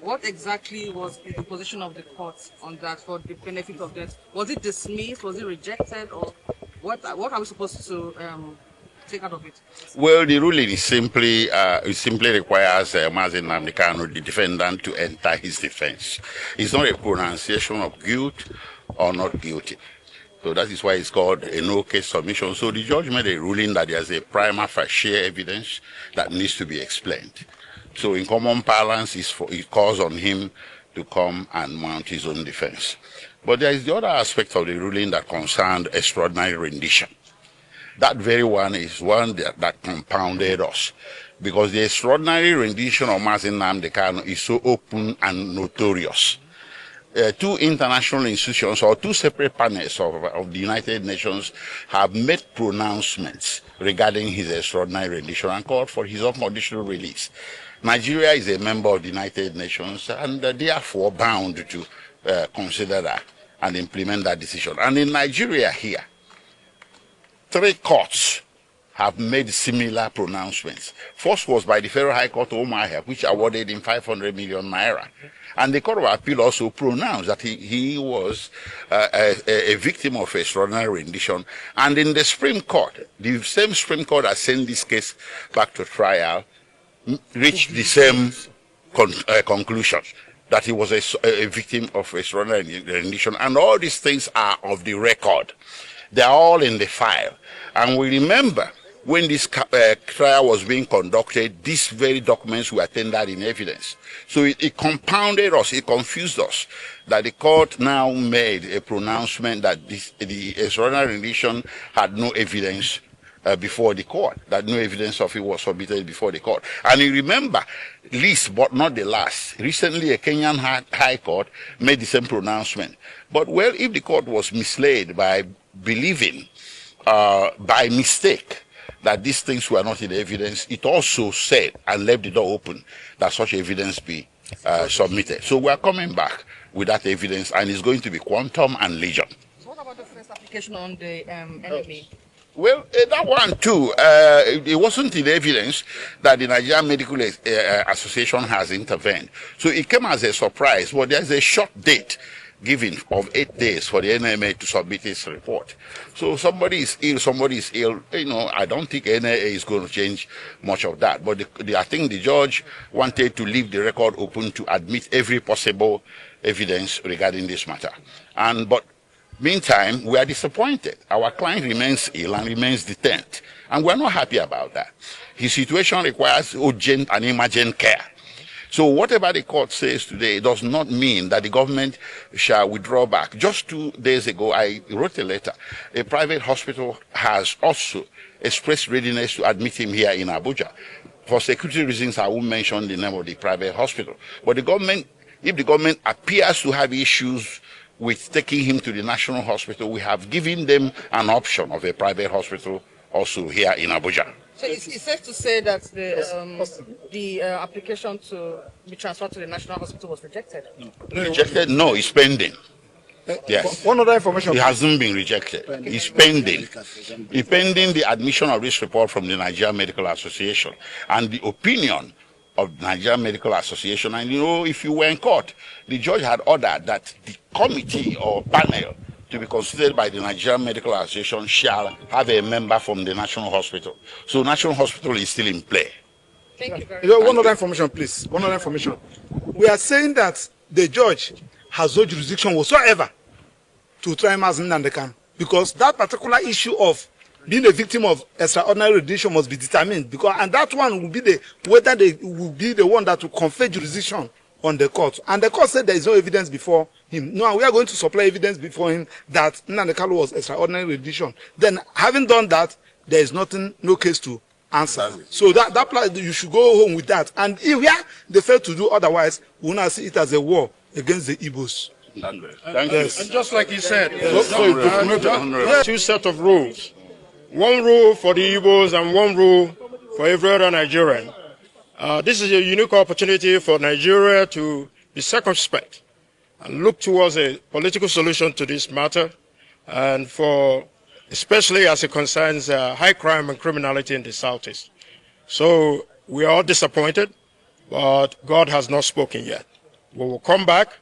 What exactly was the position of the court on that for the benefit of that? Was it dismissed? Was it rejected? Or what are we supposed to take out of it? Well, the ruling is simply requires Mazi Nnamdi Kanu, the defendant, to enter his defense. It's not a pronunciation of guilt or not guilty. So that is why it's called a no-case submission. So the judge made a ruling that there's a prima facie evidence that needs to be explained. So in common parlance, it calls on him to come and mount his own defense. But there is the other aspect of the ruling that concerned extraordinary rendition. That very one is one that compounded us, because the extraordinary rendition of Mazi Nnamdi Kanu is so open and notorious. Two international institutions or two separate panels of the United Nations have made pronouncements regarding his extraordinary rendition and called for his unconditional release. Nigeria is a member of the United Nations and therefore bound to consider that and implement that decision. And in Nigeria here, 3 courts have made similar pronouncements. First was by the Federal High Court of Omahia, which awarded him 500 million naira. And the Court of Appeal also pronounced that he was a victim of extraordinary rendition. And in the Supreme Court, the same Supreme Court that sent this case back to trial, reached the same conclusion, that he was a victim of extraordinary rendition. And all these things are of the record. They are all in the file. And we remember when this trial was being conducted, these very documents were tendered in evidence. So it compounded us, it confused us, that the court now made a pronouncement that the extraordinary rendition had no evidence before the court, that no evidence of it was submitted before the court. And you remember, least but not the last, recently a Kenyan High Court made the same pronouncement. But well, if the court was misled by believing by mistake that these things were not in evidence, it also said and left the door open that such evidence be submitted. So we are coming back with that evidence, and it's going to be quantum and legion. So what about the first application on the enemy? Well, that one too, it wasn't in evidence that the Nigerian Medical Association has intervened. So it came as a surprise. Well, there's a short date given of 8 days for the NMA to submit its report. So somebody is ill, you know, I don't think NMA is going to change much of that. But I think the judge wanted to leave the record open to admit every possible evidence regarding this matter. But meantime, we are disappointed. Our client remains ill and remains detained. And we're not happy about that. His situation requires urgent and emergent care. So whatever the court says today does not mean that the government shall withdraw back. Just 2 days ago, I wrote a letter. A private hospital has also expressed readiness to admit him here in Abuja. For security reasons, I won't mention the name of the private hospital. But the government, if the government appears to have issues with taking him to the national hospital, we have given them an option of a private hospital also here in Abuja. So it's safe to say that the application to be transferred to the National Hospital was rejected? No. Rejected? No, it's pending. Yes. One other information. It hasn't been rejected. It's pending. It's pending the admission of this report from the Nigerian Medical Association and the opinion of the Nigerian Medical Association. And you know, if you were in court, the judge had ordered that the committee or panel to be considered by the Nigerian Medical Association shall have a member from the National Hospital. So National Hospital is still in play. Thank you very much. One other information, please. One other information. We are saying that the judge has no jurisdiction whatsoever to try Mazi Nnamdi Kanu, because that particular issue of being a victim of extraordinary rendition must be determined, and that one will be whether they will be the one that will confer jurisdiction on the court. And the court said there is no evidence before him. No, we are going to supply evidence before him that Nnamdi Kanu was extraordinary rendition. Then, having done that, there is no case to answer. So that you should go home with that. And if they fail to do otherwise, we will now see it as a war against the Igbos. Thank you. And just like you said, two sets of rules. One rule for the Igbos and one rule for every other Nigerian. This is a unique opportunity for Nigeria to be circumspect and look towards a political solution to this matter, and especially as it concerns high crime and criminality in the Southeast. So we are all disappointed, but God has not spoken yet. We will come back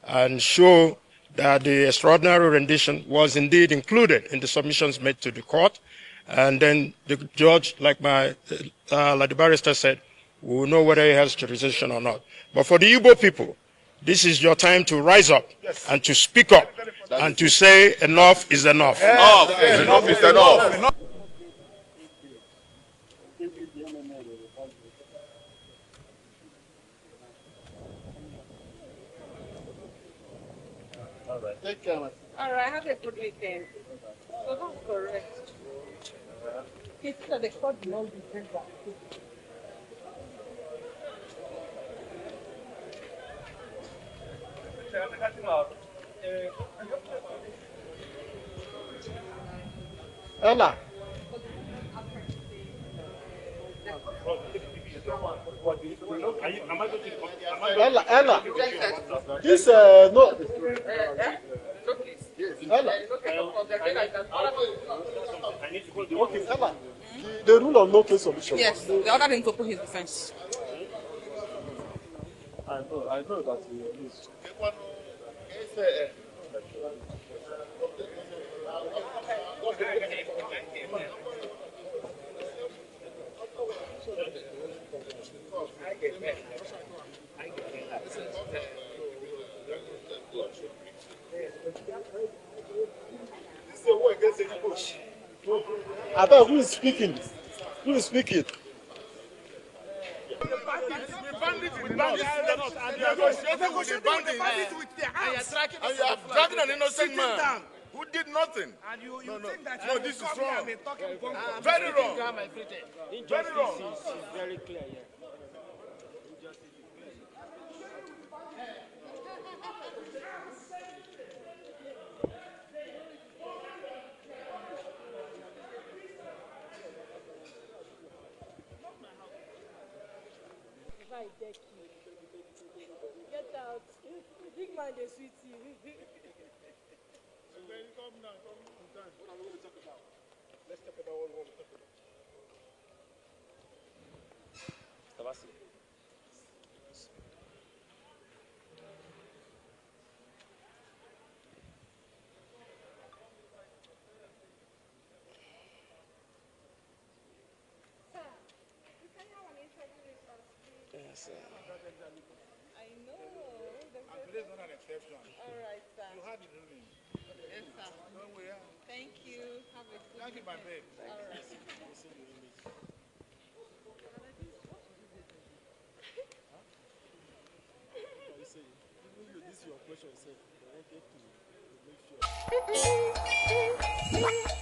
and show that the extraordinary rendition was indeed included in the submissions made to the court. And then the judge, like the barrister said, will know whether he has jurisdiction or not. But for the Igbo people, this is your time to rise up and to speak up and to say enough is enough. Enough is enough. All right. Take care, man. All right, have a good weekend. So that's correct. It's that the court will not be very bad. Ella. Ella. This no. Ella. Okay, Ella. The rule of no case solution. Yes, they ordered him to put his defense. I know that he is. I thought who is speaking? Who is speaking? And you are dragging an innocent man who did nothing. And you No, think that no, this is wrong. Very Very wrong. Very wrong. very clear, yeah. Get out. Big man, they sweet you. Come now, come on time. What are we going to talk about? Let's talk about what we want to talk about. Tabasi. Yes, sir. I know. Today's not an exception. All right, sir. You had the ruling. Yes, sir. Don't we? Thank you. Have a good Thank you, my babe. All right. This is your question, sir. I wanted to make sure.